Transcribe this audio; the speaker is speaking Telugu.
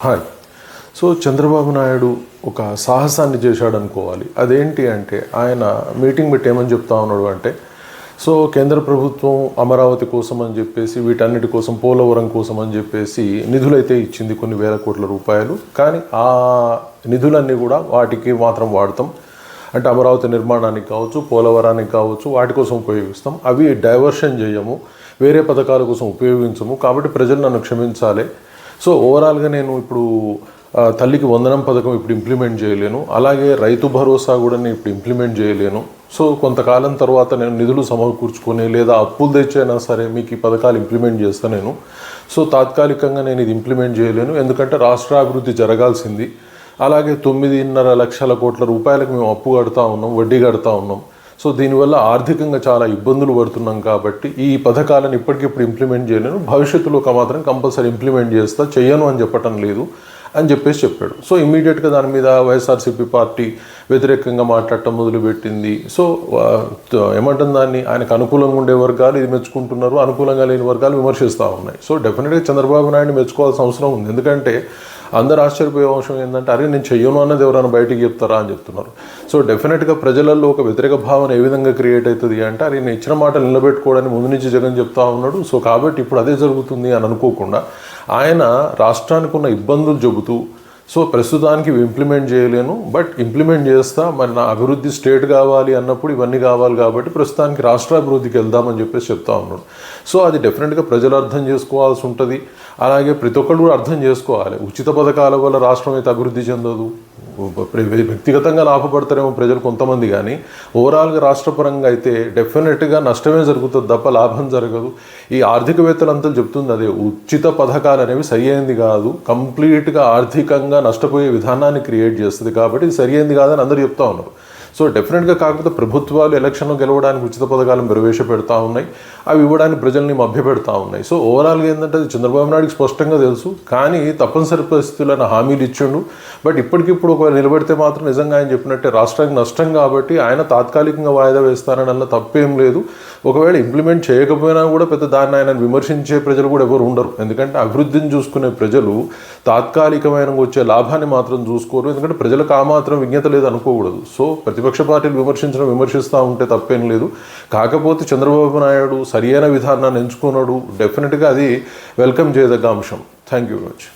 హాయ్. సో చంద్రబాబు నాయుడు ఒక సాహసాన్ని చేశాడు అనుకోవాలి. అదేంటి అంటే ఆయన మీటింగ్ పెట్టి ఏమని చెప్తా ఉన్నాడు అంటే, సో కేంద్ర ప్రభుత్వం అమరావతి కోసం అని చెప్పేసి, వీటన్నిటి కోసం, పోలవరం కోసం అని చెప్పేసి నిధులైతే ఇచ్చింది, కొన్ని వేల కోట్ల రూపాయలు. కానీ ఆ నిధులన్నీ కూడా వాటికి మాత్రం వాడతాం, అంటే అమరావతి నిర్మాణానికి కావచ్చు, పోలవరానికి కావచ్చు, వాటి కోసం ఉపయోగిస్తాం. అవి డైవర్షన్ చేయము, వేరే పథకాల కోసం ఉపయోగించము. కాబట్టి ప్రజలు నన్ను క్షమించాలి. సో ఓవరాల్గా నేను ఇప్పుడు తల్లికి వందనం పథకం ఇప్పుడు ఇంప్లిమెంట్ చేయలేను, అలాగే రైతు భరోసా కూడా నేను ఇప్పుడు ఇంప్లిమెంట్ చేయలేను. సో కొంతకాలం తర్వాత నేను నిధులు సమకూర్చుకొని లేదా అప్పులు తెచ్చైనా సరే మీకు ఈ పథకాలు ఇంప్లిమెంట్ చేస్తాను నేను. సో తాత్కాలికంగా నేను ఇది ఇంప్లిమెంట్ చేయలేను, ఎందుకంటే రాష్ట్రాభివృద్ధి జరగాల్సింది. అలాగే 9.5 లక్షల కోట్ల రూపాయలకు మేము అప్పు కడతా ఉన్నాం, వడ్డీ కడతా ఉన్నాం. సో దీనివల్ల ఆర్థికంగా చాలా ఇబ్బందులు పడుతున్నాం. కాబట్టి ఈ పథకాలను ఇప్పటికిప్పుడు ఇంప్లిమెంట్ చేయలేను, భవిష్యత్తులో మాత్రం కంపల్సరీ ఇంప్లిమెంట్ చేస్తా, చెయ్యను అని చెప్పటం లేదు అని చెప్పేసి చెప్పాడు. సో ఇమీడియట్గా దాని మీద వైఎస్ఆర్సీపీ పార్టీ వ్యతిరేకంగా మాట్లాడటం మొదలుపెట్టింది. సో ఏమంటుంది, దాన్ని ఆయనకు అనుకూలంగా ఉండే వర్గాలు ఇది మెచ్చుకుంటున్నారు, అనుకూలంగా లేని వర్గాలు విమర్శిస్తూ ఉన్నాయి. సో డెఫినెట్గా చంద్రబాబు నాయుడు మెచ్చుకోవాల్సిన అవసరం ఉంది, ఎందుకంటే అందరు ఆశ్చర్యపోయే అంశం ఏంటంటే, అరే నేను చెయ్యను అన్నది ఎవరైనా బయటికి చెప్తారా అని చెప్తున్నారు. సో డెఫినెట్గా ప్రజలలో ఒక వ్యతిరేక భావన ఏ విధంగా క్రియేట్ అవుతుంది అంటే, అరే నేను ఇచ్చిన మాటలు నిలబెట్టుకోవడానికి ముందు నుంచి జగన్ చెప్తా ఉన్నాడు, సో కాబట్టి ఇప్పుడు అదే జరుగుతుంది అని అనుకోకుండా ఆయన రాష్ట్రానికి ఉన్న ఇబ్బందులు చెబుతూ, సో ప్రస్తుతానికి ఇంప్లిమెంట్ చేయలేను, బట్ ఇంప్లిమెంట్ చేస్తా, మరి నా అభివృద్ధి స్టేట్ కావాలి అన్నప్పుడు ఇవన్నీ కావాలి, కాబట్టి ప్రస్తుతానికి రాష్ట్రాభివృద్ధికి వెళ్దామని చెప్పేసి చెప్తా ఉన్నాడు. సో అది డెఫినెట్గా ప్రజలు అర్థం చేసుకోవాల్సి ఉంటుంది. అలాగే ప్రతి ఒక్కరు కూడా అర్థం చేసుకోవాలి, ఉచిత పథకాల వల్ల రాష్ట్రం అయితే అభివృద్ధి చెందదు. వ్యక్తిగతంగా లాభపడతారేమో ప్రజలు కొంతమంది, కానీ ఓవరాల్గా రాష్ట్రపరంగా అయితే డెఫినెట్గా నష్టమే జరుగుతుంది తప్ప లాభం జరగదు. ఈ ఆర్థికవేత్తలంతా చెప్తుంది అదే, ఉచిత పథకాలు అనేవి సరి అయింది కాదు, కంప్లీట్గా ఆర్థికంగా నష్టపోయే విధానాన్ని క్రియేట్ చేస్తుంది. కాబట్టి ఇది సరి అయింది కాదని అందరూ చెప్తా ఉన్నారు. సో డెఫినెట్గా కాకపోతే ప్రభుత్వాలు ఎలక్షన్లో గెలవడానికి ఉచిత పథకాలను ప్రవేశపెడతా ఉన్నాయి, అవి ఇవ్వడానికి ప్రజల్ని మభ్యపెడతా ఉన్నాయి. సో ఓవరాల్గా ఏంటంటే అది చంద్రబాబు నాయుడుకి స్పష్టంగా తెలుసు, కానీ తప్పనిసరి పరిస్థితులను హామీలు ఇచ్చిండు. బట్ ఇప్పటికిప్పుడు ఒకవేళ నిలబెడితే మాత్రం నిజంగా ఆయన చెప్పినట్టే రాష్ట్రానికి నష్టం, కాబట్టి ఆయన తాత్కాలికంగా వాయిదా వేస్తానని అన్న తప్పేం లేదు. ఒకవేళ ఇంప్లిమెంట్ చేయకపోయినా కూడా పెద్ద దాన్ని ఆయన విమర్శించే ప్రజలు కూడా ఎవరు ఉండరు, ఎందుకంటే అభివృద్ధిని చూసుకునే ప్రజలు తాత్కాలికమైన వచ్చే లాభాన్ని మాత్రం చూసుకోరు, ఎందుకంటే ప్రజలకు ఆ మాత్రం విజ్ఞత లేదు అనుకోకూడదు. సో ప్రతిపక్ష పార్టీలు విమర్శిస్తూ ఉంటే తప్పేం లేదు. కాకపోతే చంద్రబాబు నాయుడు సరియైన విధానాన్ని ఎంచుకున్నాడు, డెఫినెట్గా అది వెల్కమ్ చేయదగ్గ అంశం. Thank you very much.